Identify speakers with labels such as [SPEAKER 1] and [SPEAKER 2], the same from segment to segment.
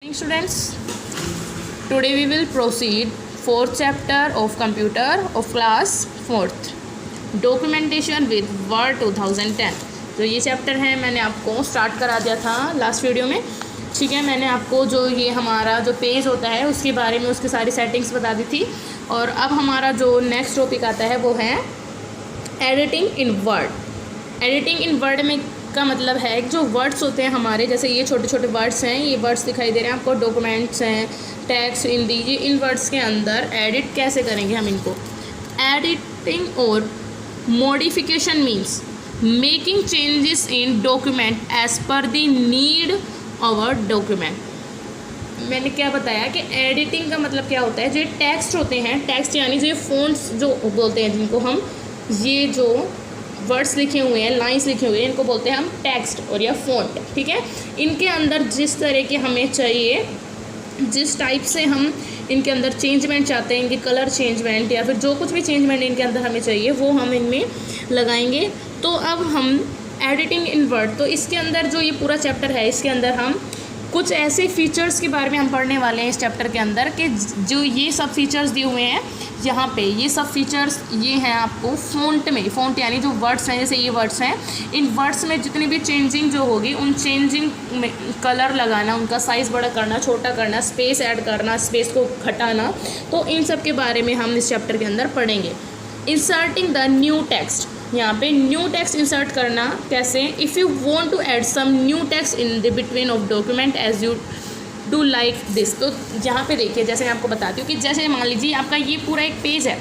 [SPEAKER 1] Morning students, today we will proceed fourth chapter of computer of class 4th documentation with Word 2010। तो ये chapter है, मैंने आपको start करा दिया था लास्ट वीडियो में। ठीक है, मैंने आपको जो ये हमारा जो पेज होता है उसके बारे में उसकी सारी सेटिंग्स बता दी थी। और अब हमारा जो नेक्स्ट टॉपिक आता है वो है editing in word. Editing in word में का मतलब है जो वर्ड्स होते हैं हमारे, जैसे ये छोटे छोटे वर्ड्स हैं, ये वर्ड्स दिखाई दे रहे हैं आपको, डॉक्यूमेंट्स हैं, टेक्स्ट, हिंदी, ये इन वर्ड्स के अंदर एडिट कैसे करेंगे हम इनको। एडिटिंग और modification means making changes in document as per the need of a document. मैंने क्या बताया कि एडिटिंग का मतलब क्या होता है, जो टेक्स्ट होते हैं, टेक्स्ट यानी जो फ़ॉन्ट्स जो बोलते हैं, जिनको हम ये जो वर्ड्स लिखे हुए हैं, लाइंस लिखे हुए हैं, इनको बोलते हैं हम टेक्स्ट और या फ़ॉन्ट। ठीक है, इनके अंदर जिस तरह के हमें चाहिए, जिस टाइप से हम इनके अंदर चेंजमेंट चाहते हैं, इनके कलर चेंजमेंट या फिर जो कुछ भी चेंजमेंट इनके अंदर हमें चाहिए वो हम इनमें लगाएंगे। तो अब हम एडिटिंग इन वर्ड, तो इसके अंदर जो ये पूरा चैप्टर है इसके अंदर हम कुछ ऐसे फीचर्स के बारे में हम पढ़ने वाले हैं इस चैप्टर के अंदर कि जो ये सब फीचर्स दिए हुए हैं यहाँ पे, ये सब फीचर्स ये हैं आपको फ़ॉन्ट में। फ़ॉन्ट यानी जो वर्ड्स हैं, जैसे ये वर्ड्स हैं, इन वर्ड्स में जितनी भी चेंजिंग जो होगी उन चेंजिंग में कलर लगाना, उनका साइज़ बड़ा करना, छोटा करना, स्पेस ऐड करना, स्पेस को घटाना, तो इन सब के बारे में हम इस चैप्टर के अंदर पढ़ेंगे। इंसर्टिंग द न्यू टेक्स्ट, यहाँ पे न्यू टेक्स्ट इंसर्ट करना कैसे। If you want to add some new text in the between of document as you do like this. तो यहाँ पे देखिए, जैसे मैं आपको बताती हूँ कि जैसे मान लीजिए आपका ये पूरा एक पेज है,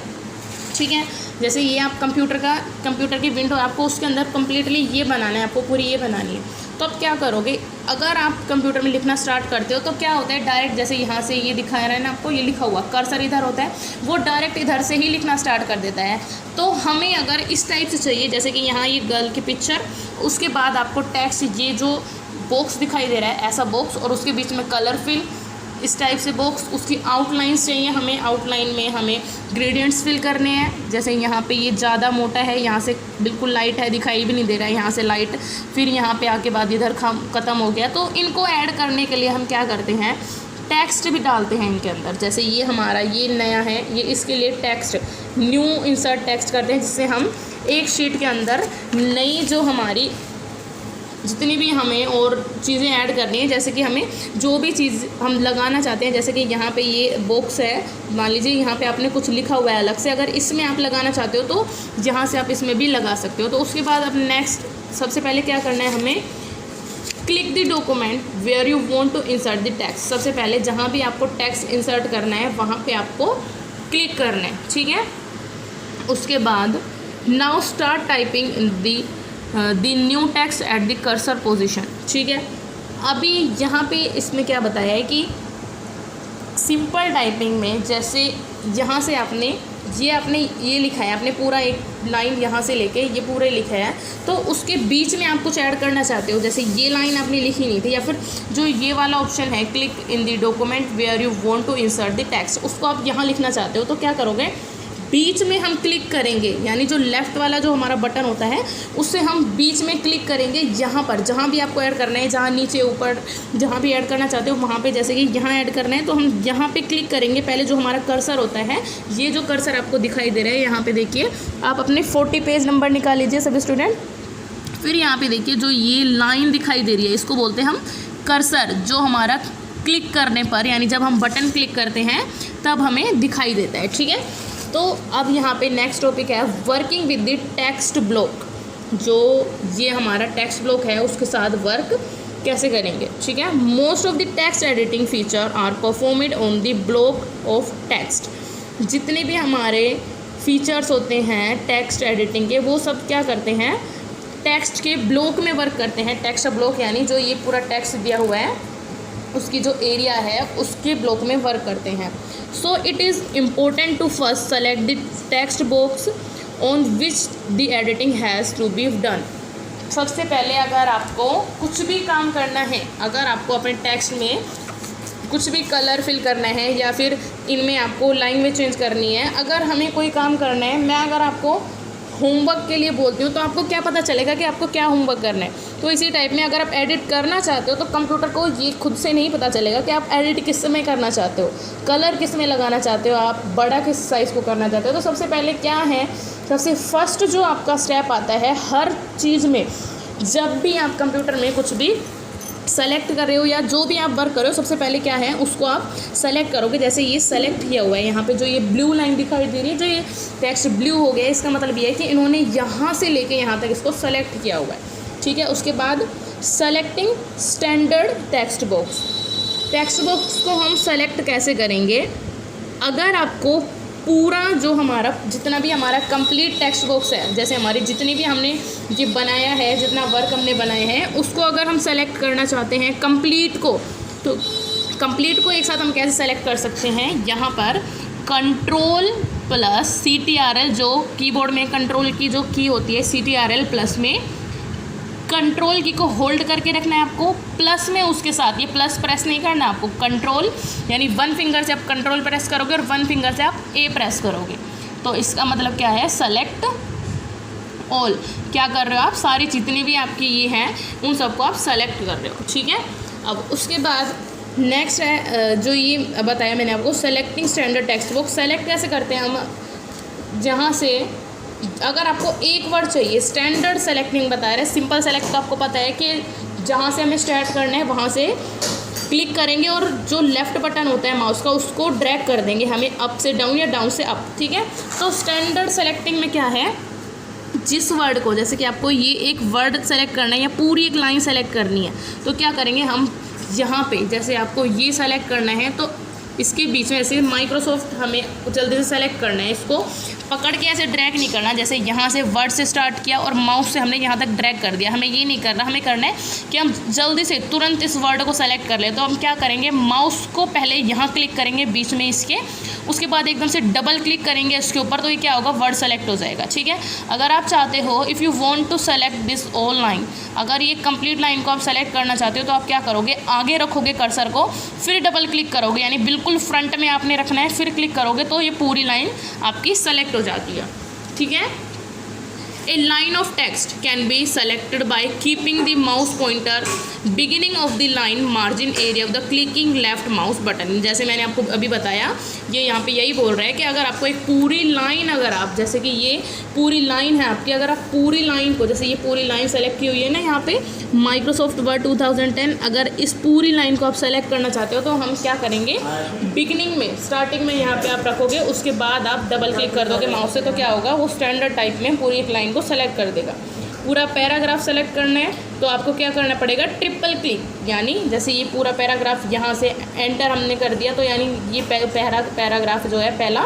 [SPEAKER 1] ठीक है, जैसे ये आप कंप्यूटर की विंडो, आपको उसके अंदर कम्प्लीटली ये बनाना है, आपको पूरी ये बनानी है। तो अब क्या करोगे, अगर आप कंप्यूटर में लिखना स्टार्ट करते हो तो क्या होता है, डायरेक्ट जैसे यहाँ से ये दिखा रहा है ना आपको, ये लिखा हुआ कर्सर इधर होता है, वो डायरेक्ट इधर से ही लिखना स्टार्ट कर देता है। तो हमें अगर इस टाइप से चाहिए, जैसे कि यहाँ ये गर्ल की पिक्चर, उसके बाद आपको टेक्स्ट, ये जो बॉक्स दिखाई दे रहा है ऐसा बॉक्स, और उसके बीच में कलर फिल इस टाइप से बॉक्स, उसकी आउटलाइंस चाहिए हमें, आउटलाइन में हमें ग्रेडियंट्स फिल करने हैं। जैसे यहाँ पे ये ज़्यादा मोटा है, यहाँ से बिल्कुल लाइट है, दिखाई भी नहीं दे रहा है, यहाँ से लाइट, फिर यहाँ पे आके बाद इधर ख़त्म हो गया। तो इनको ऐड करने के लिए हम क्या करते हैं, टेक्स्ट भी डालते हैं इनके अंदर। जैसे ये हमारा ये नया है, ये इसके लिए टेक्स्ट, न्यू इंसर्ट टेक्स्ट करते हैं, जिससे हम एक शीट के अंदर नई जो हमारी जितनी भी हमें और चीज़ें ऐड करनी है, जैसे कि हमें जो भी चीज़ हम लगाना चाहते हैं, जैसे कि यहाँ पे ये बॉक्स है, मान लीजिए यहाँ पे आपने कुछ लिखा हुआ है अलग से, अगर इसमें आप लगाना चाहते हो तो यहाँ से आप इसमें भी लगा सकते हो। तो उसके बाद अब नेक्स्ट सबसे पहले क्या करना है हमें, click the document where you want to insert the text. सबसे पहले जहाँ भी आपको टेक्स्ट इंसर्ट करना है वहाँ पे आपको क्लिक करना है, ठीक है। उसके बाद now start typing in the new text at the cursor position, ठीक है। अभी यहाँ पे इसमें क्या बताया है कि सिंपल टाइपिंग में, जैसे यहाँ से आपने ये लिखा है, आपने पूरा एक लाइन यहाँ से लेके ये पूरे लिखा है, तो उसके बीच में आप कुछ ऐड करना चाहते हो, जैसे ये लाइन आपने लिखी नहीं थी, या फिर जो ये वाला ऑप्शन है click in the document where you want to insert the text, उसको आप यहाँ लिखना चाहते हो, तो क्या करोगे, बीच में हम क्लिक करेंगे, यानी जो लेफ़्ट वाला जो हमारा बटन होता है उससे हम बीच में क्लिक करेंगे, यहाँ पर जहाँ भी आपको ऐड करना है, जहाँ नीचे ऊपर जहाँ भी ऐड करना चाहते हो वहाँ पे, जैसे कि यहाँ ऐड करना है तो हम यहाँ पे क्लिक करेंगे। पहले जो हमारा कर्सर होता है, ये जो कर्सर आपको दिखाई दे रहा है यहाँ पे देखिए, आप अपने 40 पेज नंबर निकाल लीजिए सभी स्टूडेंट। फिर यहाँ पे देखिए जो ये लाइन दिखाई दे रही है, इसको बोलते हैं हम कर्सर, जो हमारा क्लिक करने पर, यानी जब हम बटन क्लिक करते हैं तब हमें दिखाई देता है, ठीक है। तो अब यहाँ पे नेक्स्ट टॉपिक है working with the text block. जो ये हमारा टेक्स्ट ब्लॉक है उसके साथ वर्क कैसे करेंगे, ठीक है। Most of the text editing feature are performed on the block of text. जितने भी हमारे फीचर्स होते हैं टेक्स्ट एडिटिंग के, वो सब क्या करते हैं, टेक्स्ट के ब्लॉक में वर्क करते हैं। टेक्स्ट ब्लॉक यानी जो ये पूरा टेक्स्ट दिया हुआ है उसकी जो एरिया है उसके ब्लॉक में वर्क करते हैं। So it is important to first select the text box on which the editing has to be done. सबसे पहले अगर आपको कुछ भी काम करना है, अगर आपको अपने टेक्स्ट में कुछ भी कलर फिल करना है या फिर इनमें आपको लैंग्वेज चेंज करनी है, अगर हमें कोई काम करना है, मैं अगर आपको होमवर्क के लिए बोलती हूँ तो आपको क्या पता चलेगा कि आपको क्या होमवर्क करना है। तो इसी टाइप में अगर आप एडिट करना चाहते हो तो कंप्यूटर को ये खुद से नहीं पता चलेगा कि आप एडिट किस में करना चाहते हो, कलर किस में लगाना चाहते हो, आप बड़ा किस साइज़ को करना चाहते हो। तो सबसे पहले क्या है, सबसे फर्स्ट जो आपका स्टेप आता है हर चीज़ में, जब भी आप कंप्यूटर में कुछ भी सेलेक्ट कर रहे हो या जो भी आप वर्क कर रहे हो, सबसे पहले क्या है उसको आप सेलेक्ट करोगे। जैसे ये सेलेक्ट किया हुआ है, यहाँ पे जो ये ब्लू लाइन दिखाई दे रही है, जो ये टेक्स्ट ब्लू हो गया, इसका मतलब ये है कि इन्होंने यहाँ से लेके यहाँ तक इसको सेलेक्ट किया हुआ है। ठीक है, उसके बाद selecting standard text box. Text box को हम सेलेक्ट कैसे करेंगे, अगर आपको पूरा जो हमारा जितना भी हमारा कंप्लीट टेक्स्ट बॉक्स है, जैसे हमारी जितनी भी हमने ये बनाया है, जितना वर्क हमने बनाए हैं, उसको अगर हम सेलेक्ट करना चाहते हैं कंप्लीट को, तो कंप्लीट को एक साथ हम कैसे सेलेक्ट कर सकते हैं, यहाँ पर कंट्रोल प्लस CTRL, जो कीबोर्ड में कंट्रोल की जो की होती है CTRL प्लस में कंट्रोल की को होल्ड करके रखना है आपको, प्लस में उसके साथ ये प्लस प्रेस नहीं करना आपको, कंट्रोल यानी वन फिंगर से आप कंट्रोल प्रेस करोगे और वन फिंगर से आप A प्रेस करोगे। तो इसका मतलब क्या है, सेलेक्ट ऑल। क्या कर रहे हो आप, सारी जितनी भी आपकी ये हैं उन सबको आप सेलेक्ट कर रहे हो। ठीक है, अब उसके बाद नेक्स्ट है जो ये बताया मैंने आपको, selecting standard text box. Select कैसे करते हैं हम, जहाँ से अगर आपको एक वर्ड चाहिए, स्टैंडर्ड सेलेक्टिंग बता रहे हैं, सिंपल सेलेक्ट तो आपको पता है कि जहाँ से हमें स्टार्ट करना है वहाँ से क्लिक करेंगे और जो लेफ़्ट बटन होता है माउस का उसको ड्रैग कर देंगे हमें अप से डाउन या डाउन से अप। ठीक है, तो स्टैंडर्ड सेलेक्टिंग में क्या है, जिस वर्ड को, जैसे कि आपको ये एक वर्ड सेलेक्ट करना है या पूरी एक लाइन सेलेक्ट करनी है, तो क्या करेंगे हम, यहाँ पे जैसे आपको ये सेलेक्ट करना है तो इसके बीच में ऐसे माइक्रोसॉफ्ट हमें जल्दी से सेलेक्ट करना है, इसको पकड़ के ऐसे ड्रैग नहीं करना, जैसे यहाँ से वर्ड से स्टार्ट किया और माउस से हमने यहाँ तक ड्रैग कर दिया, हमें ये नहीं करना। हमें करना है कि हम जल्दी से तुरंत इस वर्ड को सेलेक्ट कर ले। तो हम क्या करेंगे, माउस को पहले यहाँ क्लिक करेंगे बीच में इसके, उसके बाद एकदम से डबल क्लिक करेंगे इसके ऊपर, तो ये क्या होगा, वर्ड सेलेक्ट हो जाएगा। ठीक है, अगर आप चाहते हो if you want to select this all line, अगर ये कंप्लीट लाइन को आप सेलेक्ट करना चाहते हो तो आप क्या करोगे, आगे रखोगे कर्सर को, फिर डबल क्लिक करोगे, यानी बिल्कुल फ्रंट में आपने रखना है, फिर क्लिक करोगे तो ये पूरी लाइन आपकी सेलेक्ट हो जाती है। ठीक है, A line of text can be selected by keeping the mouse pointer beginning of the line margin area of the clicking left mouse button। जैसे मैंने आपको अभी बताया, ये यहाँ पे यही बोल रहा है कि अगर आपको एक पूरी लाइन, अगर आप जैसे कि ये पूरी लाइन है आपकी, अगर आप पूरी लाइन को, जैसे ये पूरी लाइन सेलेक्ट की हुई है ना यहाँ पे माइक्रोसॉफ्ट वर्ड 2010, अगर इस पूरी लाइन को आप सेलेक्ट करना चाहते हो तो हम क्या करेंगे, बिगिनिंग में स्टार्टिंग में यहाँ पे आप रखोगे, उसके बाद आप डबल क्लिक कर दोगे माउस से, तो क्या होगा, वो स्टैंडर्ड टाइप में पूरी एक लाइन को सेलेक्ट कर देगा। पूरा पैराग्राफ सेलेक्ट करना है तो आपको क्या करना पड़ेगा, ट्रिपल क्लिक, यानी जैसे ये पूरा पैराग्राफ यहाँ से एंटर हमने कर दिया तो यानी ये पैराग्राफ जो है पहला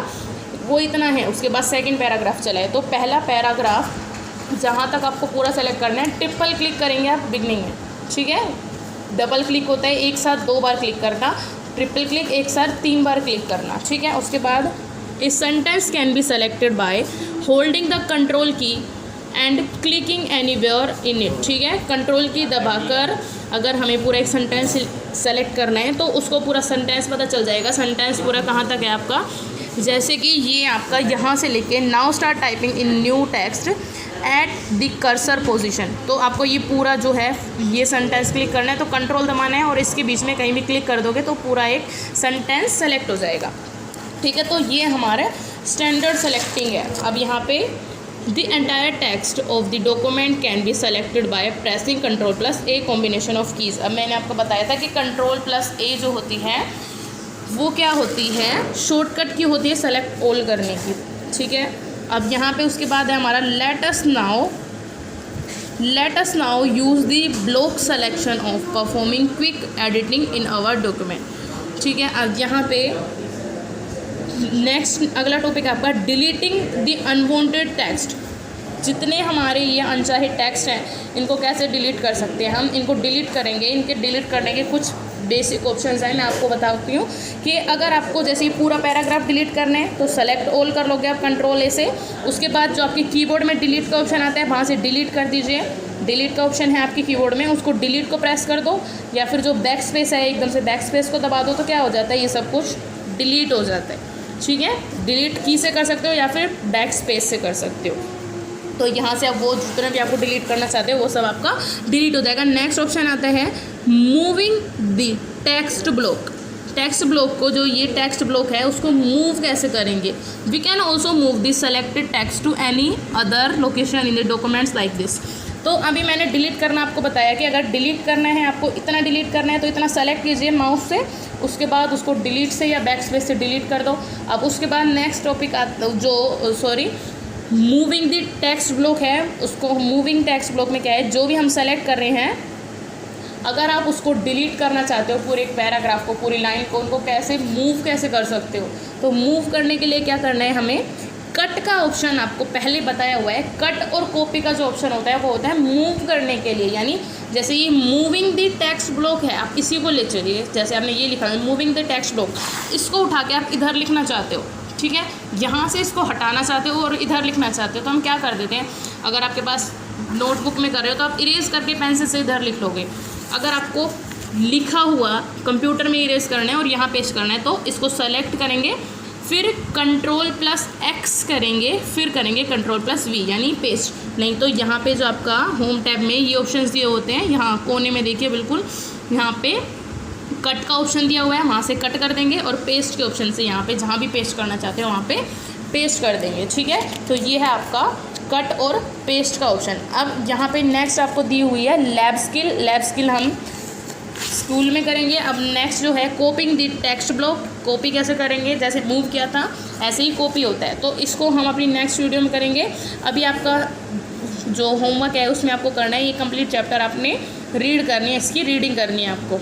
[SPEAKER 1] वो इतना है, उसके बाद सेकंड पैराग्राफ चला है, तो पहला पैराग्राफ जहाँ तक आपको पूरा सेलेक्ट करना है ट्रिपल क्लिक करेंगे आप बिगनिंग में। ठीक है, डबल क्लिक होता है एक साथ 2 बार क्लिक करना, ट्रिपल क्लिक एक साथ 3 बार क्लिक करना। ठीक है, उसके बाद a sentence can be selected by holding the control key and clicking anywhere in it. ठीक है, कंट्रोल की दबाकर अगर हमें पूरा एक सेंटेंस सेलेक्ट करना है तो उसको पूरा सेंटेंस पता चल जाएगा, सेंटेंस पूरा कहाँ तक है आपका, जैसे कि ये आपका यहाँ से लेके now start typing in new text at the cursor position, तो आपको ये पूरा जो है ये सेंटेंस क्लिक करना है तो कंट्रोल दबाना है और इसके बीच में कहीं भी क्लिक कर दोगे तो पूरा एक सेंटेंस सेलेक्ट हो जाएगा। ठीक है, तो ये हमारा स्टैंडर्ड सेलेक्टिंग है। अब यहाँ पे The entire text of the document can be selected by pressing Ctrl plus A combination of keys। अब मैंने आपको बताया था कि Ctrl plus A जो होती है वो क्या होती है, शॉर्टकट की होती है सेलेक्ट ऑल करने की। ठीक है, अब यहाँ पे उसके बाद है हमारा let us now use the block selection of performing quick editing in our document। ठीक है, अब यहाँ पे नेक्स्ट अगला टॉपिक आपका डिलीटिंग द अनवांटेड टेक्स्ट। जितने हमारे ये अनचाहे टेक्स्ट हैं इनको कैसे डिलीट कर सकते हैं, हम इनको डिलीट करेंगे। इनके डिलीट करने के कुछ बेसिक ऑप्शंस हैं, मैं आपको बताती हूँ कि अगर आपको जैसे ये पूरा पैराग्राफ डिलीट करना है तो सेलेक्ट ऑल कर लोगे आप Ctrl A से, उसके बाद जो आपके कीबोर्ड में डिलीट का ऑप्शन आता है वहाँ से डिलीट कर दीजिए। डिलीट का ऑप्शन है आपके कीबोर्ड में, उसको डिलीट को प्रेस कर दो, या फिर जो बैक स्पेस है एकदम से बैक स्पेस को दबा दो तो क्या हो जाता है, ये सब कुछ डिलीट हो जाता है। ठीक है, डिलीट की से कर सकते हो या फिर बैक स्पेस से कर सकते हो। तो यहाँ से आप वो जितना भी आपको डिलीट करना चाहते हो वो सब आपका डिलीट हो जाएगा। नेक्स्ट ऑप्शन आता है moving the text block. Text block को, जो ये टेक्स्ट ब्लॉक है उसको मूव कैसे करेंगे? We can also move this selected text to any other location in the documents like this. तो अभी मैंने डिलीट करना आपको बताया कि अगर डिलीट करना है, आपको इतना डिलीट करना है तो इतना सेलेक्ट कीजिए माउस से, उसके बाद उसको डिलीट से या बैक स्पेस से डिलीट कर दो। अब उसके बाद next topic moving the text block है, उसको मूविंग टेक्स्ट ब्लॉक में क्या है, जो भी हम सेलेक्ट कर रहे हैं अगर आप उसको डिलीट करना चाहते हो, पूरे एक पैराग्राफ को, पूरी लाइन को, उनको कैसे मूव कैसे कर सकते हो? तो मूव करने के लिए क्या करना है, हमें कट का ऑप्शन आपको पहले बताया हुआ है। कट और कॉपी का जो ऑप्शन होता है वो होता है मूव करने के लिए, यानी जैसे ये मूविंग द टेक्स्ट ब्लॉक है, आप इसी को ले चलिए, जैसे आपने ये लिखा है मूविंग द टेक्स्ट ब्लॉक, इसको उठा के आप इधर लिखना चाहते हो, ठीक है, यहाँ से इसको हटाना चाहते हो और इधर लिखना चाहते हो, तो हम क्या कर देते हैं, अगर आपके पास नोटबुक में कर रहे हो तो आप इरेज करके पेंसिल से इधर लिख लोगे। अगर आपको लिखा हुआ कंप्यूटर में इरेज करना है और यहाँ पेस्ट करना है तो इसको सेलेक्ट करेंगे, फिर Ctrl+X करेंगे, फिर करेंगे Ctrl+V यानी पेस्ट। नहीं तो यहाँ पे जो आपका होम टैब में ये ऑप्शंस दिए होते हैं, यहाँ कोने में देखिए बिल्कुल, यहाँ पे कट का ऑप्शन दिया हुआ है, वहाँ से कट कर देंगे और पेस्ट के ऑप्शन से यहाँ पे जहाँ भी पेस्ट करना चाहते हो वहाँ पे पेस्ट कर देंगे, ठीक है। तो ये है आपका कट और पेस्ट का ऑप्शन। अब यहाँ पे नेक्स्ट आपको दी हुई है लैब स्किल। लैब स्किल हम स्कूल में करेंगे। अब नेक्स्ट जो है copying the text block. Copy कैसे करेंगे, जैसे मूव किया था ऐसे ही कॉपी होता है, तो इसको हम अपनी नेक्स्ट वीडियो में करेंगे। अभी आपका जो होमवर्क है उसमें आपको करना है, ये कंप्लीट चैप्टर आपने रीड करनी है, इसकी रीडिंग करनी है आपको।